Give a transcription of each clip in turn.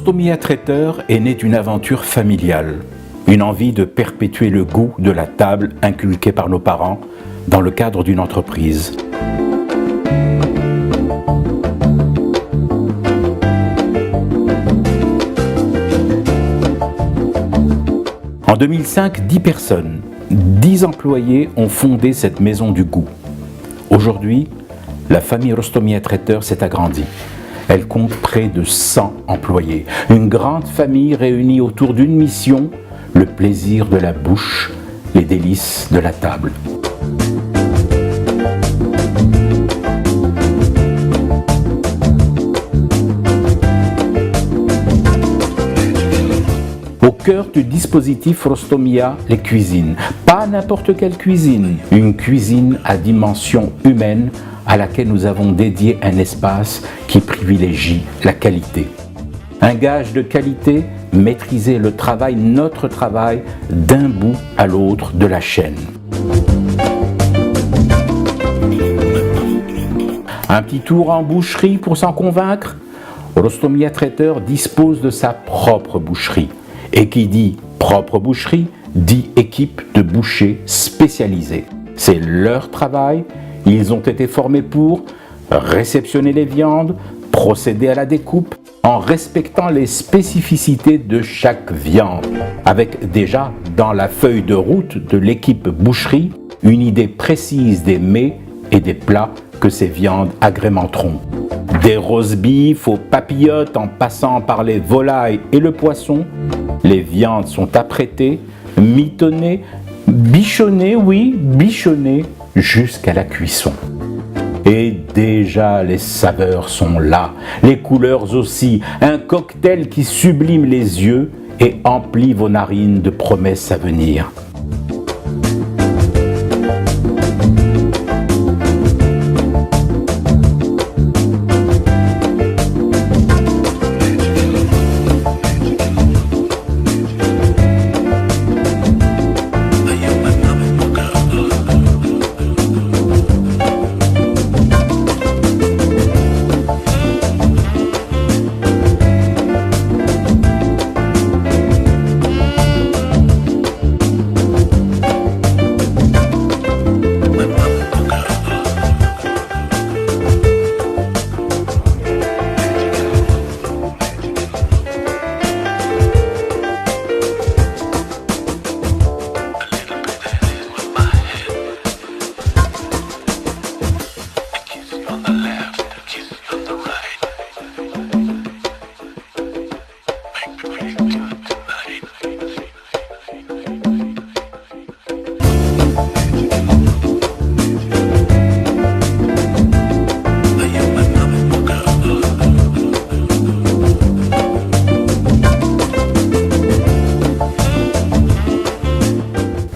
Rostomia Traiteur est né d'une aventure familiale, une envie de perpétuer le goût de la table inculqué par nos parents dans le cadre d'une entreprise. En 2005, 10 personnes, 10 employés ont fondé cette maison du goût. Aujourd'hui, la famille Rostomia Traiteur s'est agrandie. Elle compte près de 100 employés. Une grande famille réunie autour d'une mission, le plaisir de la bouche, les délices de la table. Au cœur du dispositif Rostomia, les cuisines. Pas n'importe quelle cuisine, une cuisine à dimension humaine à laquelle nous avons dédié un espace qui privilégie la qualité. Un gage de qualité, maîtriser le travail, notre travail, d'un bout à l'autre de la chaîne. Un petit tour en boucherie pour s'en convaincre? Rostomia Traiteur dispose de sa propre boucherie. Et qui dit propre boucherie, dit équipe de bouchers spécialisés. C'est leur travail, ils ont été formés pour réceptionner les viandes, procéder à la découpe, en respectant les spécificités de chaque viande, avec déjà dans la feuille de route de l'équipe boucherie, une idée précise des mets et des plats que ces viandes agrémenteront. Des roast beef aux papillotes en passant par les volailles et le poisson, les viandes sont apprêtées, mitonnées, bichonnées, oui, bichonnées, jusqu'à la cuisson. Et déjà les saveurs sont là, les couleurs aussi, un cocktail qui sublime les yeux et emplit vos narines de promesses à venir.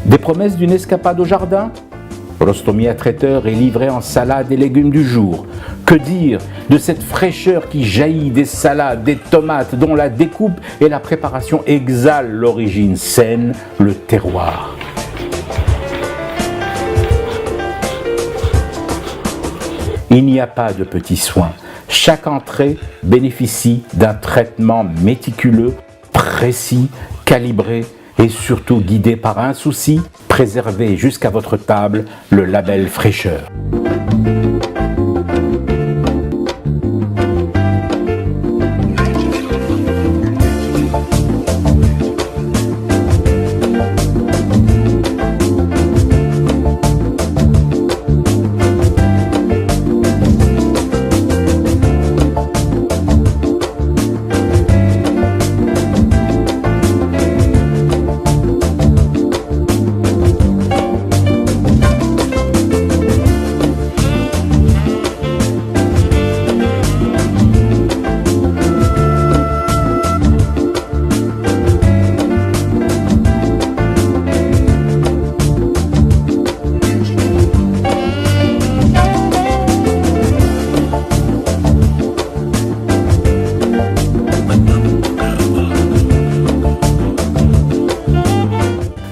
Des promesses d'une escapade au jardin? Rostomia Traiteur est livré en salade et légumes du jour. Que dire de cette fraîcheur qui jaillit des salades, des tomates dont la découpe et la préparation exhalent l'origine saine, le terroir. Il n'y a pas de petits soins. Chaque entrée bénéficie d'un traitement méticuleux, précis, calibré et surtout guidé par un souci, préserver jusqu'à votre table le label fraîcheur.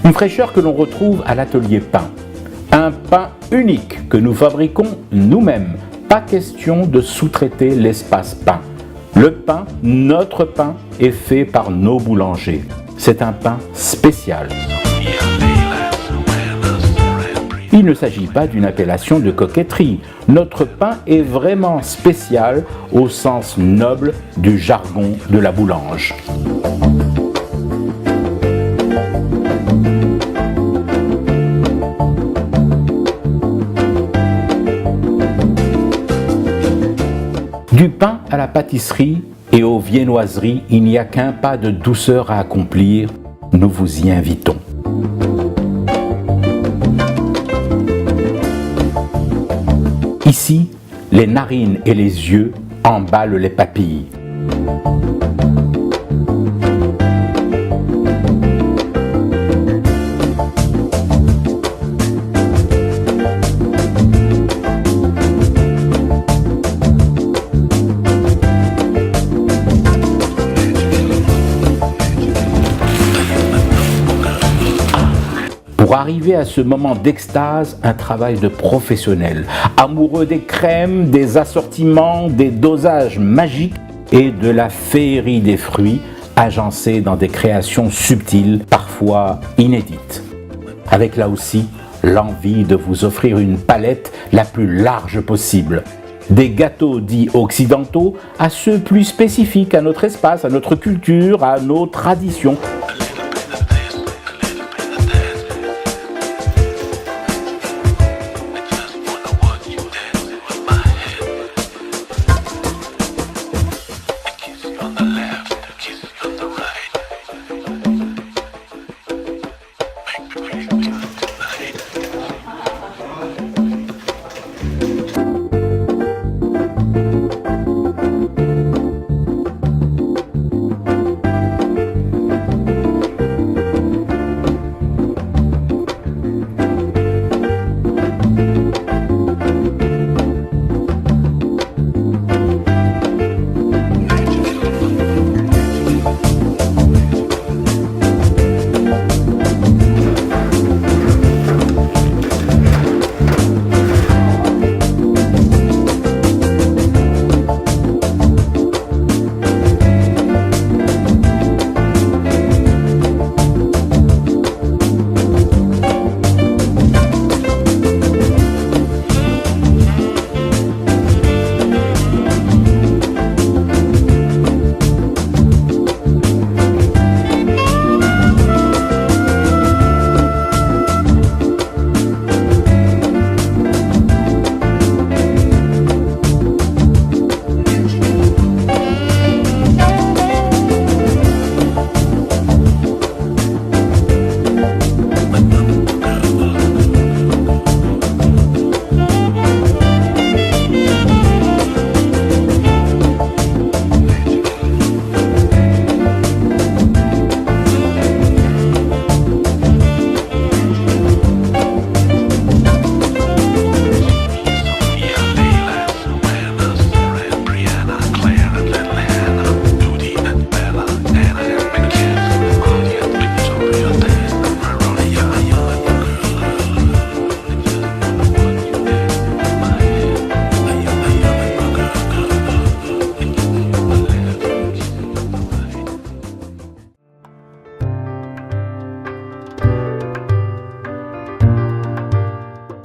Une fraîcheur que l'on retrouve à l'atelier pain. Un pain unique que nous fabriquons nous-mêmes. Pas question de sous-traiter l'espace pain. Le pain, notre pain, est fait par nos boulangers. C'est un pain spécial. Il ne s'agit pas d'une appellation de coquetterie. Notre pain est vraiment spécial au sens noble du jargon de la boulange. Du pain à la pâtisserie et aux viennoiseries, il n'y a qu'un pas de douceur à accomplir. Nous vous y invitons. Ici, les narines et les yeux emballent les papilles. Pour arriver à ce moment d'extase, un travail de professionnel, amoureux des crèmes, des assortiments, des dosages magiques et de la féerie des fruits, agencés dans des créations subtiles, parfois inédites. Avec là aussi l'envie de vous offrir une palette la plus large possible. Des gâteaux dits occidentaux à ceux plus spécifiques à notre espace, à notre culture, à nos traditions.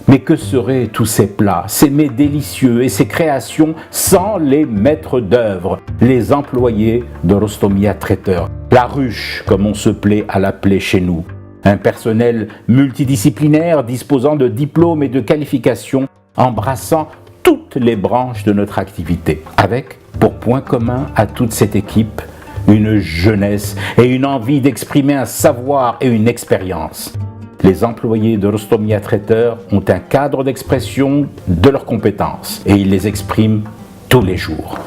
Mais que seraient tous ces plats, ces mets délicieux et ces créations sans les maîtres d'œuvre, les employés de Rostomia Traiteur, la ruche comme on se plaît à l'appeler chez nous, un personnel multidisciplinaire disposant de diplômes et de qualifications embrassant toutes les branches de notre activité, avec pour point commun à toute cette équipe une jeunesse et une envie d'exprimer un savoir et une expérience. Les employés de Rostomia Traiteur ont un cadre d'expression de leurs compétences et ils les expriment tous les jours.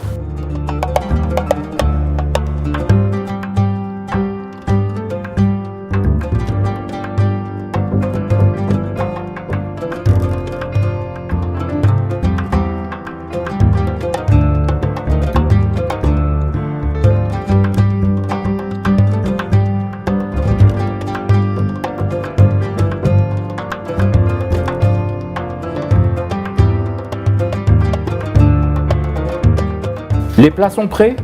Les plats sont prêts?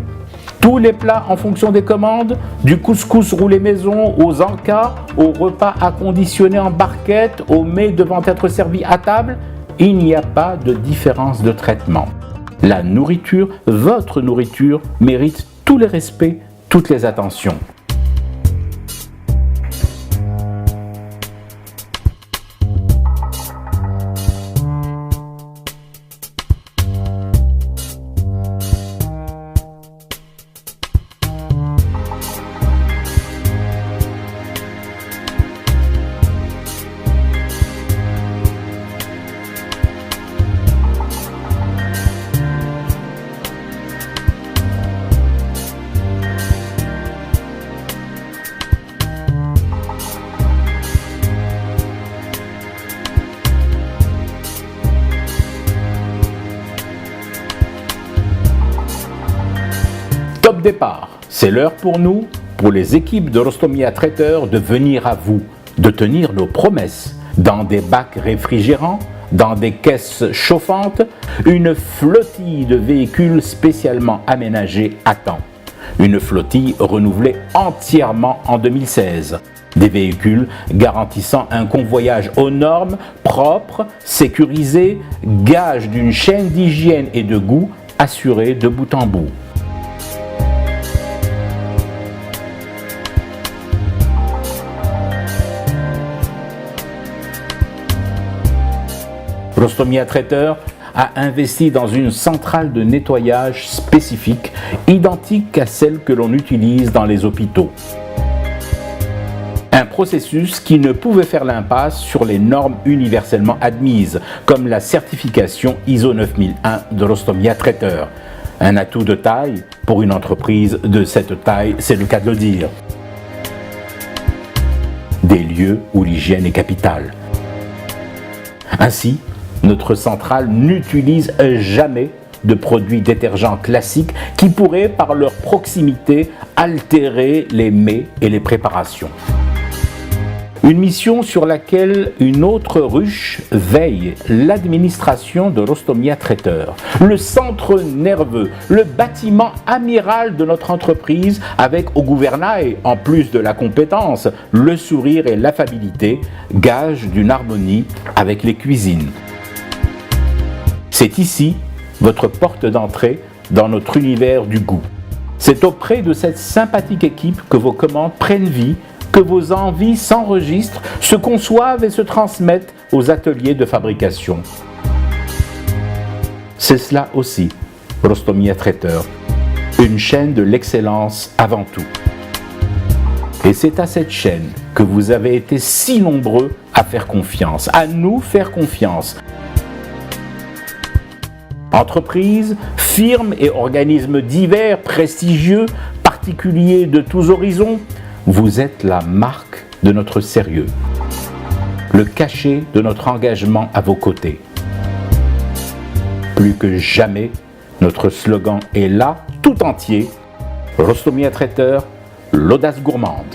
Tous les plats en fonction des commandes, du couscous roulé maison aux encas, aux repas acconditionnés en barquette, aux mets devant être servis à table, il n'y a pas de différence de traitement. La nourriture, votre nourriture, mérite tous les respects, toutes les attentions. Top départ, c'est l'heure pour nous, pour les équipes de Rostomia Traiteur, de venir à vous, de tenir nos promesses, dans des bacs réfrigérants, dans des caisses chauffantes, une flottille de véhicules spécialement aménagés à temps. Une flottille renouvelée entièrement en 2016. Des véhicules garantissant un convoyage aux normes, propre, sécurisé, gage d'une chaîne d'hygiène et de goût assurée de bout en bout. Rostomia Traiteur a investi dans une centrale de nettoyage spécifique, identique à celle que l'on utilise dans les hôpitaux. Un processus qui ne pouvait faire l'impasse sur les normes universellement admises, comme la certification ISO 9001 de Rostomia Traiteur. Un atout de taille pour une entreprise de cette taille, c'est le cas de le dire. Des lieux où l'hygiène est capitale. Ainsi, notre centrale n'utilise jamais de produits détergents classiques qui pourraient, par leur proximité, altérer les mets et les préparations. Une mission sur laquelle une autre ruche veille, l'administration de Rostomia Traiteur, le centre nerveux, le bâtiment amiral de notre entreprise avec au gouvernail, en plus de la compétence, le sourire et l'affabilité, gage d'une harmonie avec les cuisines. C'est ici votre porte d'entrée dans notre univers du goût. C'est auprès de cette sympathique équipe que vos commandes prennent vie, que vos envies s'enregistrent, se conçoivent et se transmettent aux ateliers de fabrication. C'est cela aussi, Rostomia Traiteur, une chaîne de l'excellence avant tout. Et c'est à cette chaîne que vous avez été si nombreux à faire confiance, à nous faire confiance. Entreprises, firmes et organismes divers, prestigieux, particuliers de tous horizons, vous êtes la marque de notre sérieux, le cachet de notre engagement à vos côtés. Plus que jamais, notre slogan est là, tout entier, Rostomia Traiteur, l'audace gourmande.